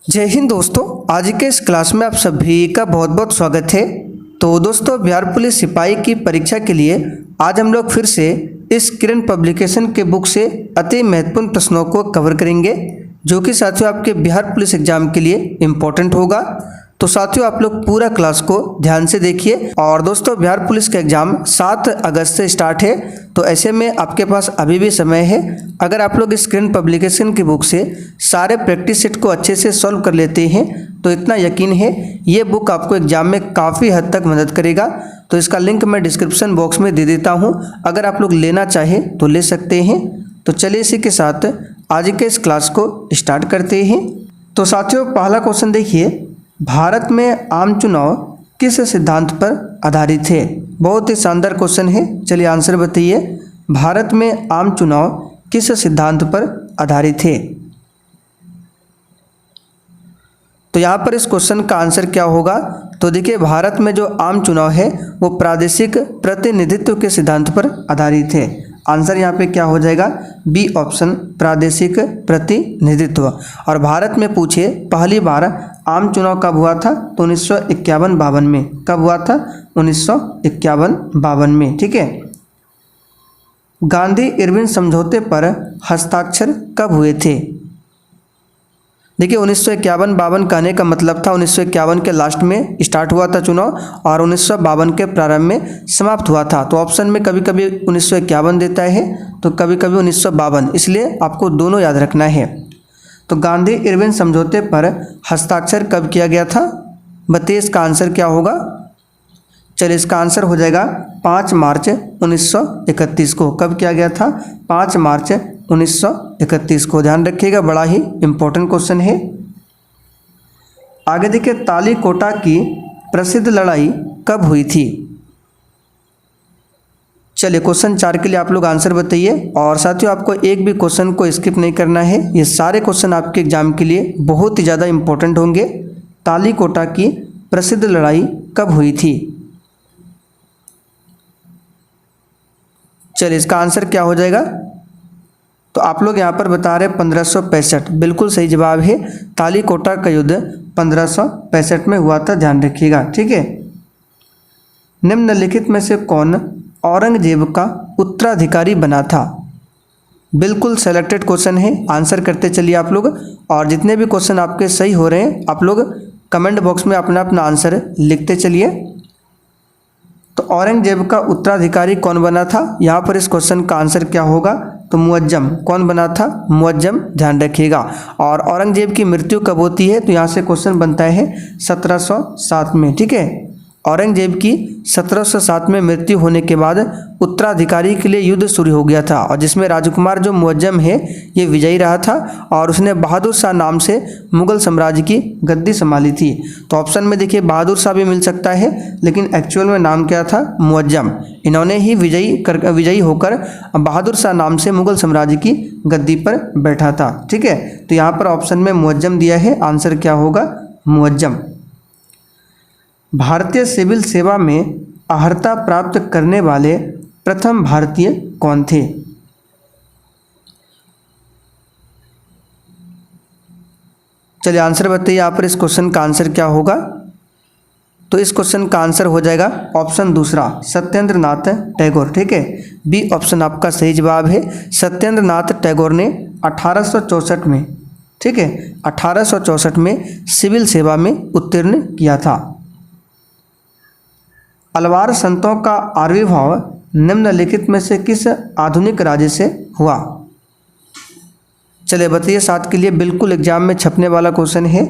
जय हिंद दोस्तों, आज के इस क्लास में आप सभी का बहुत बहुत स्वागत है। तो दोस्तों, बिहार पुलिस सिपाही की परीक्षा के लिए आज हम लोग फिर से इस किरण पब्लिकेशन के बुक से अति महत्वपूर्ण प्रश्नों को कवर करेंगे, जो कि साथियों आपके बिहार पुलिस एग्जाम के लिए इम्पोर्टेंट होगा। तो साथियों, आप लोग पूरा क्लास को ध्यान से देखिए। और दोस्तों, बिहार पुलिस का एग्जाम 7 अगस्त से स्टार्ट है, तो ऐसे में आपके पास अभी भी समय है। अगर आप लोग इस किरण पब्लिकेशन की बुक से सारे प्रैक्टिस सेट को अच्छे से सॉल्व कर लेते हैं तो इतना यकीन है ये बुक आपको एग्जाम में काफ़ी हद तक मदद करेगा। तो इसका लिंक मैं डिस्क्रिप्शन बॉक्स में दे देता हूँ, अगर आप लोग लेना चाहें तो ले सकते हैं। तो चलिए इसी के साथ आज के इस क्लास को स्टार्ट करते हैं। तो साथियों, पहला क्वेश्चन देखिए, भारत में आम चुनाव किस सिद्धांत पर आधारित है? बहुत ही शानदार क्वेश्चन है। चलिए आंसर बताइए, भारत में आम चुनाव किस सिद्धांत पर आधारित है? तो यहाँ पर इस क्वेश्चन का आंसर क्या होगा? तो देखिए, भारत में जो आम चुनाव है वो प्रादेशिक प्रतिनिधित्व के सिद्धांत पर आधारित है। आंसर यहाँ पे क्या हो जाएगा? बी ऑप्शन, प्रादेशिक प्रतिनिधित्व। और भारत में पूछे पहली बार आम चुनाव कब हुआ था? तो 1951-52 में। कब हुआ था? 1951-52 में। ठीक है। गांधी इरविन समझौते पर हस्ताक्षर कब हुए थे? देखिए, 1951-52 कहने का मतलब था 1951 के लास्ट में स्टार्ट हुआ था चुनाव और 1952 के प्रारंभ में समाप्त हुआ था। तो ऑप्शन में कभी कभी 1951 देता है तो कभी कभी 1952, इसलिए आपको दोनों याद रखना है। तो गांधी इरविन समझौते पर हस्ताक्षर कब किया गया था? बताइए इसका आंसर क्या होगा? चलिए, इसका आंसर हो जाएगा 5 मार्च 1931 को। कब किया गया था? 5 मार्च 1931 को। ध्यान रखिएगा, बड़ा ही इंपॉर्टेंट क्वेश्चन है। आगे देखिए, तालीकोटा की प्रसिद्ध लड़ाई कब हुई थी? चलिए, क्वेश्चन 4 के लिए आप लोग आंसर बताइए। और साथियों, आपको एक भी क्वेश्चन को स्किप नहीं करना है, ये सारे क्वेश्चन आपके एग्जाम के लिए बहुत ही ज़्यादा इंपॉर्टेंट होंगे। तालीकोटा की प्रसिद्ध लड़ाई कब हुई थी? चलिए, इसका आंसर क्या हो जाएगा? तो आप लोग यहाँ पर बता रहे 1565। बिल्कुल सही जवाब है। तालीकोटा का युद्ध 1565 में हुआ था, ध्यान रखिएगा। ठीक है। निम्नलिखित में से कौन औरंगजेब का उत्तराधिकारी बना था? बिल्कुल सेलेक्टेड क्वेश्चन है, आंसर करते चलिए आप लोग। और जितने भी क्वेश्चन आपके सही हो रहे हैं आप लोग कमेंट बॉक्स में अपना अपना आंसर लिखते चलिए। तो औरंगजेब का उत्तराधिकारी कौन बना था? यहाँ पर इस क्वेश्चन का आंसर क्या होगा? तो मुअज्जम। कौन बना था? मुअज्जम। ध्यान रखिएगा। और औरंगजेब की मृत्यु कब होती है? तो यहाँ से क्वेश्चन बनता है 1707 में। ठीक है। औरंगजेब की 1707 में मृत्यु होने के बाद उत्तराधिकारी के लिए युद्ध शुरू हो गया था, और जिसमें राजकुमार जो मुअज्जम है ये विजयी रहा था और उसने बहादुर शाह नाम से मुगल साम्राज्य की गद्दी संभाली थी। तो ऑप्शन में देखिए बहादुर शाह भी मिल सकता है, लेकिन एक्चुअल में नाम क्या था? मुअज्जम। इन्होंने ही विजयी होकर बहादुर शाह नाम से मुगल साम्राज्य की गद्दी पर बैठा था। ठीक है। तो यहाँ पर ऑप्शन में मुअज्जम दिया है, आंसर क्या होगा? मुअज्जम। भारतीय सिविल सेवा में अर्हता प्राप्त करने वाले प्रथम भारतीय कौन थे? चलिए आंसर बताइए, यहाँ पर इस क्वेश्चन का आंसर क्या होगा? तो इस क्वेश्चन का आंसर हो जाएगा ऑप्शन दूसरा, सत्येंद्र नाथ टैगोर। ठीक है। बी ऑप्शन आपका सही जवाब है। सत्येंद्र नाथ टैगोर ने 1864 में, ठीक है, 1864 में सिविल सेवा में उत्तीर्ण किया था। अलवार संतों का आविर्भाव निम्नलिखित में से किस आधुनिक राज्य से हुआ? चलिए बताइए, 7 के लिए बिल्कुल एग्जाम में छपने वाला क्वेश्चन है।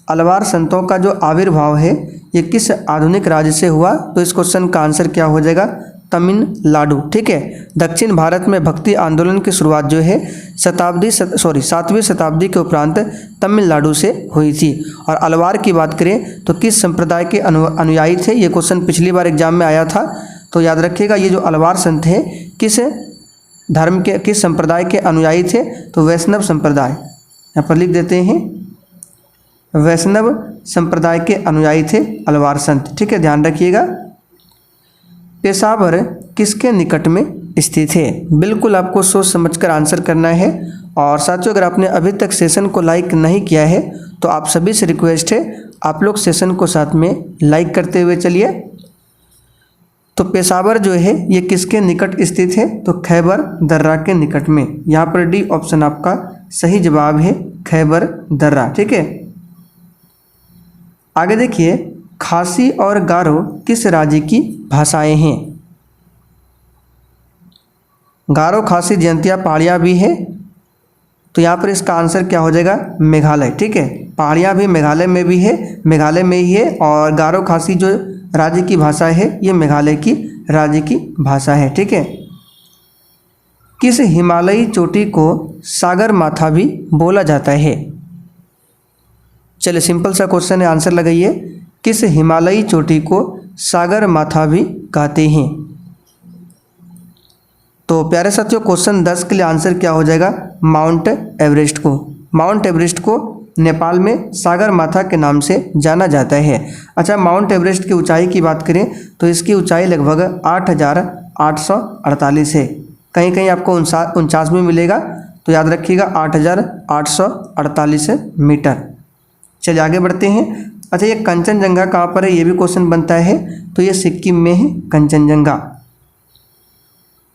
अलवार संतों का जो आविर्भाव है ये किस आधुनिक राज्य से हुआ? तो इस क्वेश्चन का आंसर क्या हो जाएगा? तमिलनाडु। ठीक है। दक्षिण भारत में भक्ति आंदोलन की शुरुआत जो है 7वीं शताब्दी के उपरांत तमिलनाडु से हुई थी। और अलवार की बात करें तो किस संप्रदाय के अनुयायी थे? ये क्वेश्चन पिछली बार एग्जाम में आया था, तो याद रखिएगा ये जो अलवार संत है किस धर्म के, किस संप्रदाय के अनुयायी थे? तो वैष्णव संप्रदाय। यहाँ पर लिख देते हैं, वैष्णव संप्रदाय के अनुयायी थे अलवार संत। ठीक है, ध्यान रखिएगा। पेशावर किसके निकट में स्थित है? बिल्कुल आपको सोच समझकर आंसर करना है। और साथियों अगर आपने अभी तक सेशन को लाइक नहीं किया है तो आप सभी से रिक्वेस्ट है आप लोग सेशन को साथ में लाइक करते हुए चलिए। तो पेशावर जो है ये किसके निकट स्थित है? तो खैबर दर्रा के निकट में। यहाँ पर डी ऑप्शन आपका सही जवाब है, खैबर दर्रा। ठीक है, आगे देखिए, खासी और गारो किस राज्य की भाषाएं हैं? गारो, खासी, जयंतिया पहाड़ियाँ भी है, तो यहाँ पर इसका आंसर क्या हो जाएगा? मेघालय। ठीक है, पहाड़ियाँ भी मेघालय में भी है, मेघालय में ही है, और गारो खासी जो राज्य की भाषा है ये मेघालय की राज्य की भाषा है। ठीक है, किस हिमालयी चोटी को सागर माथा भी बोला जाता है? चलिए सिंपल सा क्वेश्चन है, आंसर लगाइए। किस हिमालयी चोटी को सागर माथा भी कहते हैं? तो प्यारे साथियों क्वेश्चन 10 के लिए आंसर क्या हो जाएगा? माउंट एवरेस्ट को। माउंट एवरेस्ट को नेपाल में सागर माथा के नाम से जाना जाता है। अच्छा, माउंट एवरेस्ट की ऊंचाई की बात करें तो इसकी ऊंचाई लगभग 8,848 है। कहीं कहीं आपको 49 में मिलेगा, तो याद रखिएगा 8,848 मीटर। चलिए आगे बढ़ते हैं। अच्छा, ये कंचनजंगा कहाँ पर है? ये भी क्वेश्चन बनता है, तो ये सिक्किम में है कंचनजंगा।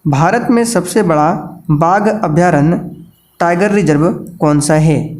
भारत में सबसे बड़ा बाघ अभयारण्य टाइगर रिजर्व कौन सा है?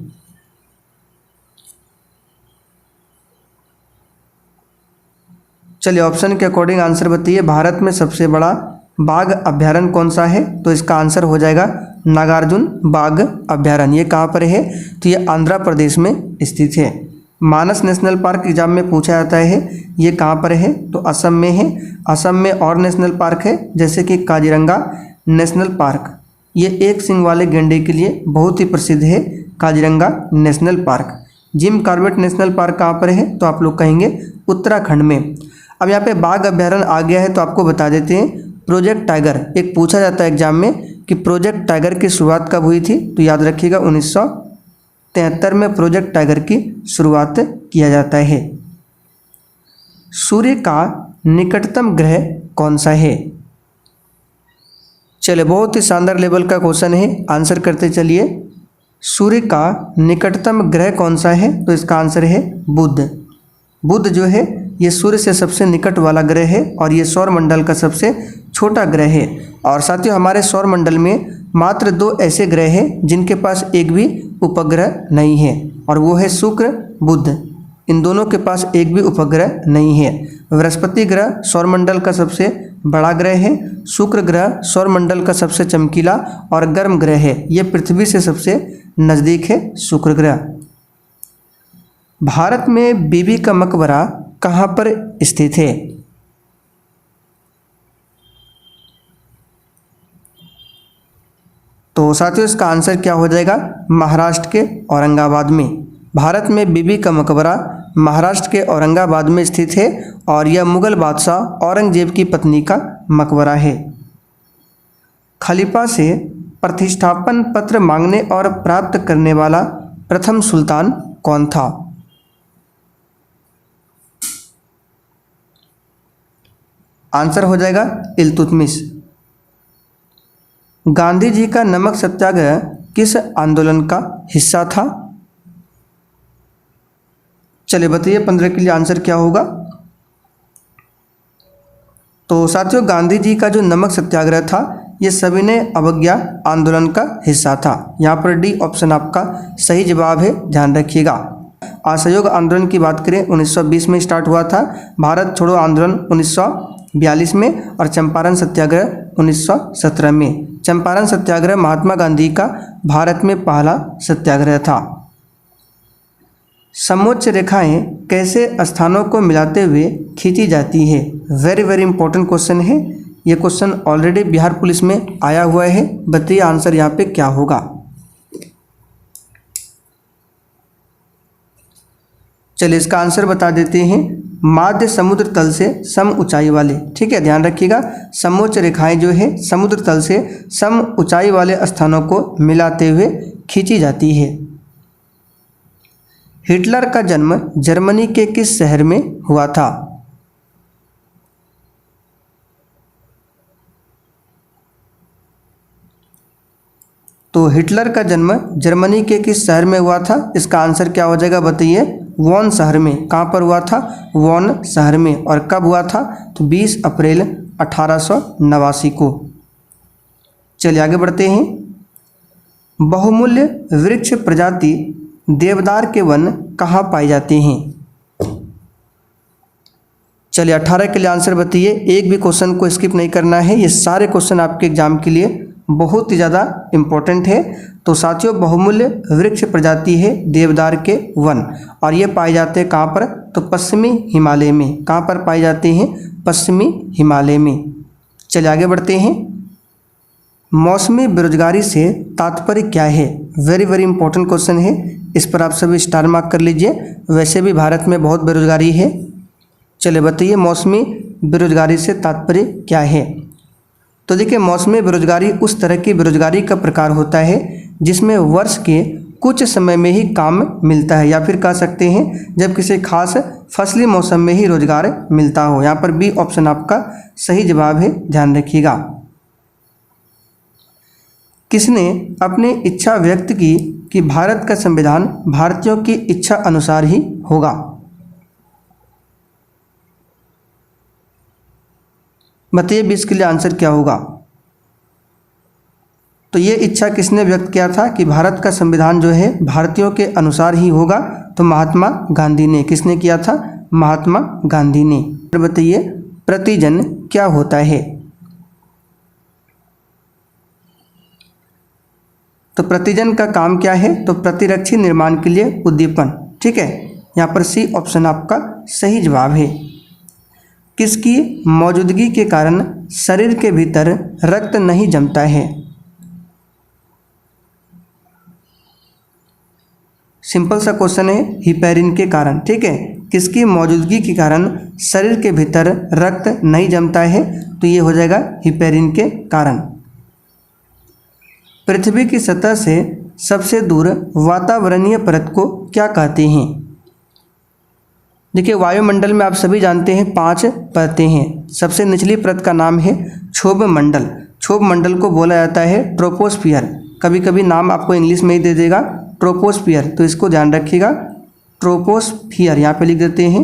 चलिए ऑप्शन के अकॉर्डिंग आंसर बताइए। भारत में सबसे बड़ा बाघ अभयारण्य कौन सा है? तो इसका आंसर हो जाएगा नागार्जुन बाघ अभयारण्य। ये कहाँ पर है? तो ये आंध्र प्रदेश में स्थित है। मानस नेशनल पार्क एग्जाम में पूछा जाता है, ये कहाँ पर है? तो असम में है। असम में और नेशनल पार्क है जैसे कि काजीरंगा नेशनल पार्क, ये एक सींग वाले गैंडे के लिए बहुत ही प्रसिद्ध है, Kaziranga national park. Jim Corbett national park कहाँ पर है? तो आप लोग कहेंगे उत्तराखंड में। अब यहाँ पे बाघ अभयारण्य आ गया है तो आपको बता देते हैं, प्रोजेक्ट टाइगर एक पूछा जाता है एग्जाम में कि प्रोजेक्ट टाइगर की शुरुआत कब हुई थी? तो याद रखिएगा 1973 में प्रोजेक्ट टाइगर की शुरुआत किया जाता है। सूर्य का निकटतम ग्रह कौन सा है? चलिए बहुत ही शानदार लेवल का क्वेश्चन है, आंसर करते चलिए। सूर्य का निकटतम ग्रह कौन सा है? तो इसका आंसर है बुध। बुध जो है ये सूर्य से सबसे निकट वाला ग्रह है और ये सौरमंडल का सबसे छोटा ग्रह है। और साथियों हमारे सौरमंडल में मात्र 2 ऐसे ग्रह हैं जिनके पास एक भी उपग्रह नहीं है, और वो है शुक्र, बुध। इन दोनों के पास एक भी उपग्रह नहीं है। बृहस्पति ग्रह सौरमंडल का सबसे बड़ा ग्रह है, शुक्र ग्रह सौरमंडल का सबसे चमकीला और गर्म ग्रह है, ये पृथ्वी से सबसे नज़दीक है शुक्र ग्रह। भारत में बीबी का मकबरा कहाँ पर स्थित है? तो साथियों इसका आंसर क्या हो जाएगा? महाराष्ट्र के औरंगाबाद में। भारत में बीबी का मकबरा महाराष्ट्र के औरंगाबाद में स्थित है और यह मुगल बादशाह औरंगजेब की पत्नी का मकबरा है। खलीफा से प्रतिष्ठापन पत्र मांगने और प्राप्त करने वाला प्रथम सुल्तान कौन था? आंसर हो जाएगा इल्तुतमिश। गांधी जी का नमक सत्याग्रह किस आंदोलन का हिस्सा था? चलिए बताइए 15 के लिए आंसर क्या होगा? तो साथियों गांधी जी का जो नमक सत्याग्रह था ये सविनय अवज्ञा आंदोलन का हिस्सा था। यहाँ पर डी ऑप्शन आपका सही जवाब है, ध्यान रखिएगा। असहयोग आंदोलन की बात करें 1920 में स्टार्ट हुआ था, भारत छोड़ो आंदोलन 1942 में और चंपारण सत्याग्रह 1917 में। चंपारण सत्याग्रह महात्मा गांधी का भारत में पहला सत्याग्रह था। समोच्च रेखाएं कैसे स्थानों को मिलाते हुए खींची जाती है? वेरी वेरी इंपॉर्टेंट क्वेश्चन है। ये क्वेश्चन ऑलरेडी बिहार पुलिस में आया हुआ है, बताइए आंसर यहाँ पे क्या होगा? चलिए इसका आंसर बता देते हैं, माध्य समुद्र तल से सम ऊंचाई वाले। ठीक है, ध्यान रखिएगा, समोच्च रेखाएं जो है समुद्र तल से सम ऊंचाई वाले स्थानों को मिलाते हुए खींची जाती है। हिटलर का जन्म जर्मनी के किस शहर में हुआ था? तो हिटलर का जन्म जर्मनी के किस शहर में हुआ था? इसका आंसर क्या हो जाएगा बताइए? वॉन शहर में। कहाँ पर हुआ था? वॉन शहर में। और कब हुआ था? तो 20 अप्रैल 1889 को। चलिए आगे बढ़ते हैं। बहुमूल्य वृक्ष प्रजाति देवदार के वन कहाँ पाए जाते हैं? चलिए 18 के लिए आंसर बताइए। एक भी क्वेश्चन को स्किप नहीं करना है, ये सारे क्वेश्चन आपके एग्जाम के लिए बहुत ही ज़्यादा इम्पोर्टेंट है। तो साथियों, बहुमूल्य वृक्ष प्रजाति है देवदार के वन, और ये पाए जाते हैं कहाँ पर? तो पश्चिमी हिमालय में। कहाँ पर पाए जाते हैं? पश्चिमी हिमालय में। चलिए आगे बढ़ते हैं। मौसमी बेरोजगारी से तात्पर्य क्या है? वेरी वेरी इंपॉर्टेंट क्वेश्चन है, इस पर आप सभी स्टार मार्क कर लीजिए। वैसे भी भारत में बहुत बेरोजगारी है। चलिए बताइए, मौसमी बेरोजगारी से तात्पर्य क्या है? तो देखिए, मौसमी बेरोजगारी उस तरह की बेरोजगारी का प्रकार होता है जिसमें वर्ष के कुछ समय में ही काम मिलता है, या फिर कह सकते हैं जब किसी खास फसली मौसम में ही रोजगार मिलता हो। यहाँ पर बी ऑप्शन आपका सही जवाब है, ध्यान रखिएगा। किसने अपनी इच्छा व्यक्त की कि भारत का संविधान भारतीयों की इच्छा अनुसार ही होगा? बताइए 20 के लिए आंसर क्या होगा? तो ये इच्छा किसने व्यक्त किया था कि भारत का संविधान जो है भारतीयों के अनुसार ही होगा? तो महात्मा गांधी ने। किसने किया था? महात्मा गांधी ने। बताइए प्रतिजन क्या होता है? तो प्रतिजन का काम क्या है? तो प्रतिरक्षी निर्माण के लिए उद्दीपन। ठीक है, यहाँ पर सी ऑप्शन आपका सही जवाब है। किसकी मौजूदगी के कारण शरीर के भीतर रक्त नहीं जमता है? सिंपल सा क्वेश्चन है, हिपेरिन के कारण। ठीक है, किसकी मौजूदगी के कारण शरीर के भीतर रक्त नहीं जमता है? तो ये हो जाएगा हिपेरिन के कारण। पृथ्वी की सतह से सबसे दूर वातावरणीय परत को क्या कहते हैं? देखिए, वायुमंडल में आप सभी जानते हैं 5 परतें हैं। सबसे निचली परत का नाम है क्षोभ मंडल। क्षोभ मंडल को बोला जाता है ट्रोपोस्फियर। कभी कभी नाम आपको इंग्लिश में ही दे देगा ट्रोपोस्फियर, तो इसको ध्यान रखिएगा। ट्रोपोस्फियर यहाँ पे लिख देते हैं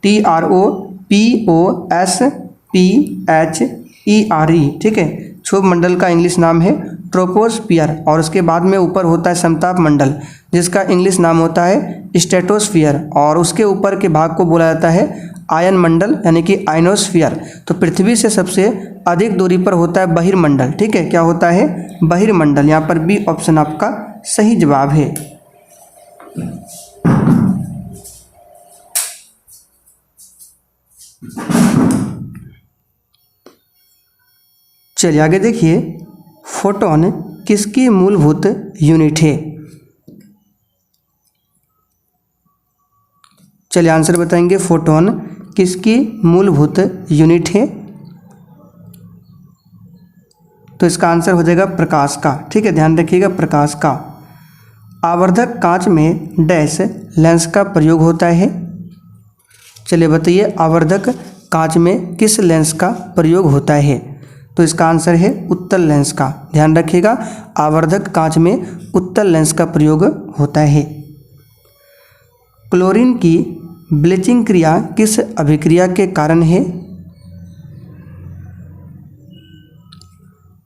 TROPOSPHERE। ठीक है, क्षोभ मंडल का इंग्लिश नाम है ट्रोपोस्फियर। और उसके बाद में ऊपर होता है समताप मंडल, जिसका इंग्लिश नाम होता है स्ट्रेटोस्फियर। और उसके ऊपर के भाग को बोला जाता है आयन मंडल, यानी कि आयनोस्फियर। तो पृथ्वी से सबसे अधिक दूरी पर होता है बहिर्मंडल। ठीक है, क्या होता है? बहिर्मंडल। यहाँ पर बी ऑप्शन आपका सही जवाब है। चलिए आगे देखिए, फोटोन किसकी मूलभूत यूनिट है? चलिए आंसर बताएंगे, फोटोन किसकी मूलभूत यूनिट है? तो इसका आंसर हो जाएगा प्रकाश का। ठीक है, ध्यान रखिएगा, प्रकाश का। आवर्धक कांच में डैश लेंस का प्रयोग होता है? चलिए बताइए, आवर्धक कांच में किस लेंस का प्रयोग होता है? तो इसका आंसर है उत्तल लेंस का। ध्यान रखिएगा, आवर्धक कांच में उत्तल लेंस का प्रयोग होता है। क्लोरीन की ब्लीचिंग क्रिया किस अभिक्रिया के कारण है?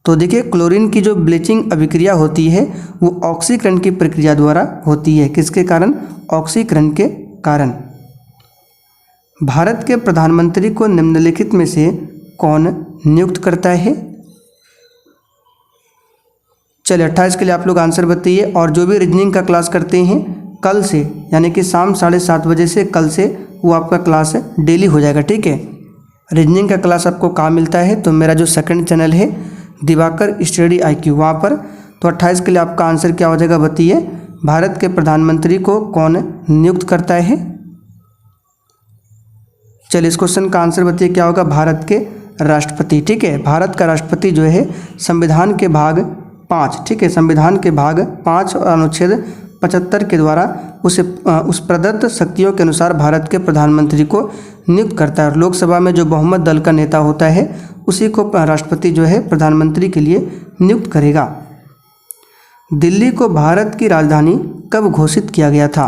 तो देखिए, क्लोरीन की जो ब्लीचिंग अभिक्रिया होती है वो ऑक्सीकरण की प्रक्रिया द्वारा होती है। किसके कारण? ऑक्सीकरण के कारण। भारत के प्रधानमंत्री को निम्नलिखित में से कौन नियुक्त करता है? चलिए 28 के लिए आप लोग आंसर बताइए। और जो भी रीजनिंग का क्लास करते हैं कल से, यानी कि शाम 7:30 बजे से कल से वो आपका क्लास डेली हो जाएगा। ठीक है, रीजनिंग का क्लास आपको कहाँ मिलता है? तो मेरा जो सेकंड चैनल है दिवाकर स्टडी IQ, वहाँ पर। तो 28 के लिए आपका आंसर क्या हो जाएगा बताइए? भारत के प्रधानमंत्री को कौन नियुक्त करता है? चलिए इस क्वेश्चन का आंसर बताइए, क्या होगा? भारत के राष्ट्रपति। ठीक है, भारत का राष्ट्रपति जो है संविधान के भाग 5, ठीक है, संविधान के भाग 5 और अनुच्छेद 75 के द्वारा उस प्रदत्त शक्तियों के अनुसार भारत के प्रधानमंत्री को नियुक्त करता है। और लोकसभा में जो बहुमत दल का नेता होता है उसी को राष्ट्रपति जो है प्रधानमंत्री के लिए नियुक्त करेगा। दिल्ली को भारत की राजधानी कब घोषित किया गया था?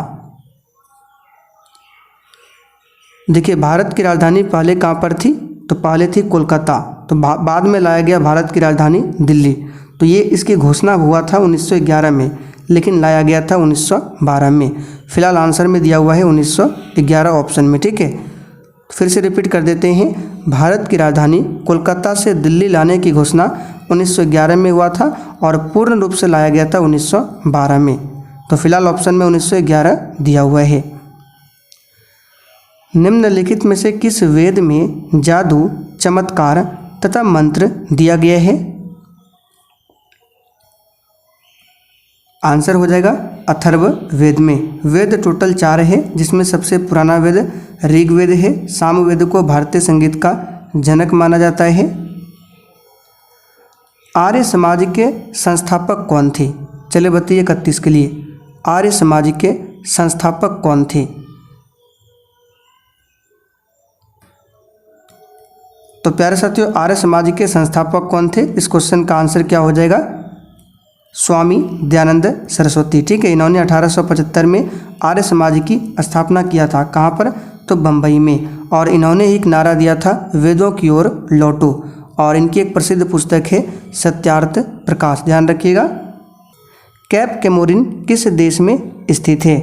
देखिए, भारत की राजधानी पहले कहाँ पर थी? तो पहले थी कोलकाता, तो बाद में लाया गया भारत की राजधानी दिल्ली। तो ये इसकी घोषणा हुआ था 1911 में, लेकिन लाया गया था 1912 में। फिलहाल आंसर में दिया हुआ है 1911 ऑप्शन में। ठीक है, फिर से रिपीट कर देते हैं। भारत की राजधानी कोलकाता से दिल्ली लाने की घोषणा 1911 में हुआ था और पूर्ण रूप से लाया गया था 1912 में। तो फिलहाल ऑप्शन में 1911 दिया हुआ है। निम्नलिखित में से किस वेद में जादू, चमत्कार तथा मंत्र दिया गया है? आंसर हो जाएगा अथर्व वेद में। वेद टोटल 4 है, जिसमें सबसे पुराना वेद ऋग्वेद है। सामवेद को भारतीय संगीत का जनक माना जाता है। आर्य समाज के संस्थापक कौन थे? चलिए बताइए 31 के लिए, आर्य समाज के संस्थापक कौन थे? तो प्यारे साथियों, आर्य समाज के संस्थापक कौन थे? इस क्वेश्चन का आंसर क्या हो जाएगा? स्वामी दयानंद सरस्वती। ठीक है, इन्होंने 1875 में आर्य समाज की स्थापना किया था। कहाँ पर? तो बम्बई में। और इन्होंने एक नारा दिया था, वेदों की ओर लौटो। और इनकी एक प्रसिद्ध पुस्तक है सत्यार्थ प्रकाश। ध्यान रखिएगा। कैप कैमोरिन किस देश में स्थित है?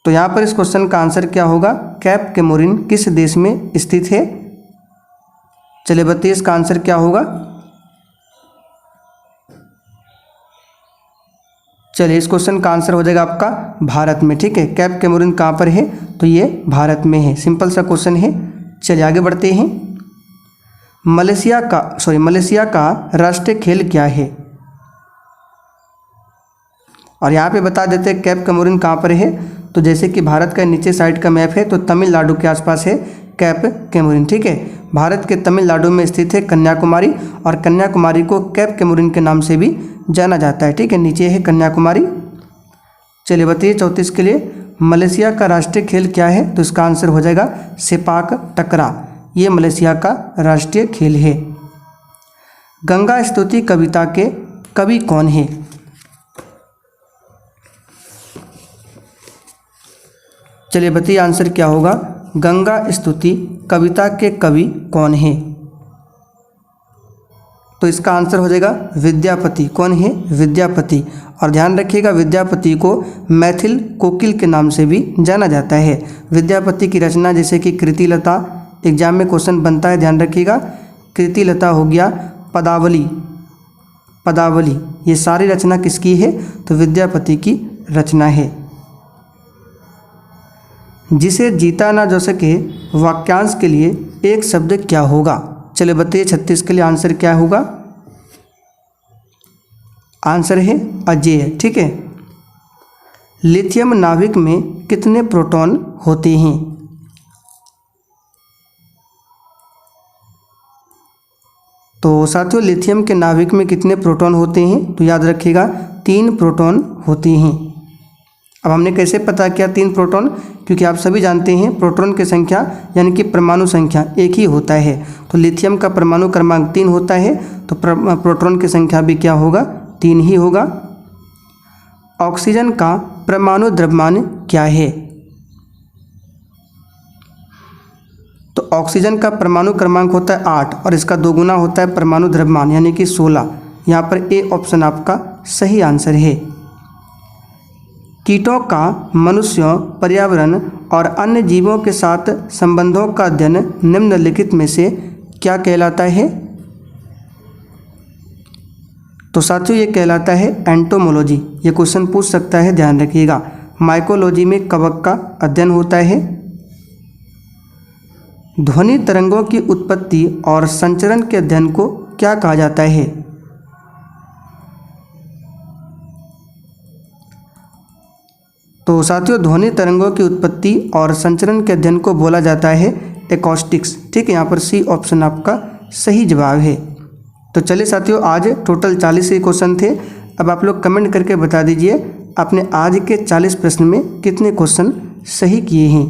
तो यहाँ पर इस क्वेश्चन का आंसर क्या होगा? कैप कैमोरिन किस देश में स्थित है? चलिए बताइए इसका आंसर क्या होगा? चलिए, इस क्वेश्चन का आंसर हो जाएगा आपका भारत में। ठीक है, कैप कैमोरिन कहाँ पर है? तो ये भारत में है। सिंपल सा क्वेश्चन है। चलिए आगे बढ़ते हैं। मलेशिया का राष्ट्रीय खेल क्या है? और यहाँ पे बता देते हैं कैप कैमोरिन कहाँ पर है। तो जैसे कि भारत का नीचे साइड का मैप है, तो तमिलनाडु के आसपास है कैप कैमोरिन। ठीक है, भारत के तमिलनाडु में स्थित है कन्याकुमारी, और कन्याकुमारी को कैप कैमोरिन के नाम से भी जाना जाता है। ठीक है, नीचे है कन्याकुमारी। चलिए बताइए 34 के लिए, मलेशिया का राष्ट्रीय खेल क्या है? तो इसका आंसर हो जाएगा सेपाक टकरा। ये मलेशिया का राष्ट्रीय खेल है। गंगा स्तुति कविता के कवि कौन है? चलिए बताइए आंसर क्या होगा? गंगा स्तुति कविता के कवि कौन है? तो इसका आंसर हो जाएगा विद्यापति। कौन है? विद्यापति। और ध्यान रखिएगा, विद्यापति को मैथिल कोकिल के नाम से भी जाना जाता है। विद्यापति की रचना जैसे कि कृतिलता, एग्जाम में क्वेश्चन बनता है, ध्यान रखिएगा। कृतिलता हो गया, पदावली, ये सारी रचना किसकी है? तो विद्यापति की रचना है। जिसे जीता ना जा सके वाक्यांश के लिए एक शब्द क्या होगा? चलिए बताइए 36 के लिए आंसर क्या होगा? आंसर है अजेय। ठीक है, लिथियम नाभिक में कितने प्रोटॉन होते हैं? तो साथियों, लिथियम के नाभिक में कितने प्रोटॉन होते हैं? तो याद रखिएगा 3 प्रोटॉन होते हैं। अब हमने कैसे पता किया 3 प्रोटॉन? क्योंकि आप सभी जानते हैं प्रोटॉन की संख्या यानी कि परमाणु संख्या एक ही होता है। तो लिथियम का परमाणु क्रमांक 3 होता है, तो प्रोटॉन की संख्या भी क्या होगा? 3 ही होगा। ऑक्सीजन का परमाणु द्रव्यमान क्या है? तो ऑक्सीजन का परमाणु क्रमांक होता है 8 और इसका 2 गुना होता है परमाणु द्रव्यमान यानी कि 16। यहाँ पर ए ऑप्शन आपका सही आंसर है। कीटों का मनुष्यों, पर्यावरण और अन्य जीवों के साथ संबंधों का अध्ययन निम्नलिखित में से क्या कहलाता है? तो साथियों, ये कहलाता है एंटोमोलॉजी। ये क्वेश्चन पूछ सकता है, ध्यान रखिएगा। माइकोलॉजी में कवक का अध्ययन होता है। ध्वनि तरंगों की उत्पत्ति और संचरण के अध्ययन को क्या कहा जाता है? तो साथियों, ध्वनि तरंगों की उत्पत्ति और संचरण के अध्ययन को बोला जाता है एकॉस्टिक्स। ठीक है, यहाँ पर सी ऑप्शन आपका सही जवाब है। तो चलिए साथियों, आज टोटल 40 ही क्वेश्चन थे। अब आप लोग कमेंट करके बता दीजिए आपने आज के 40 प्रश्न में कितने क्वेश्चन सही किए हैं।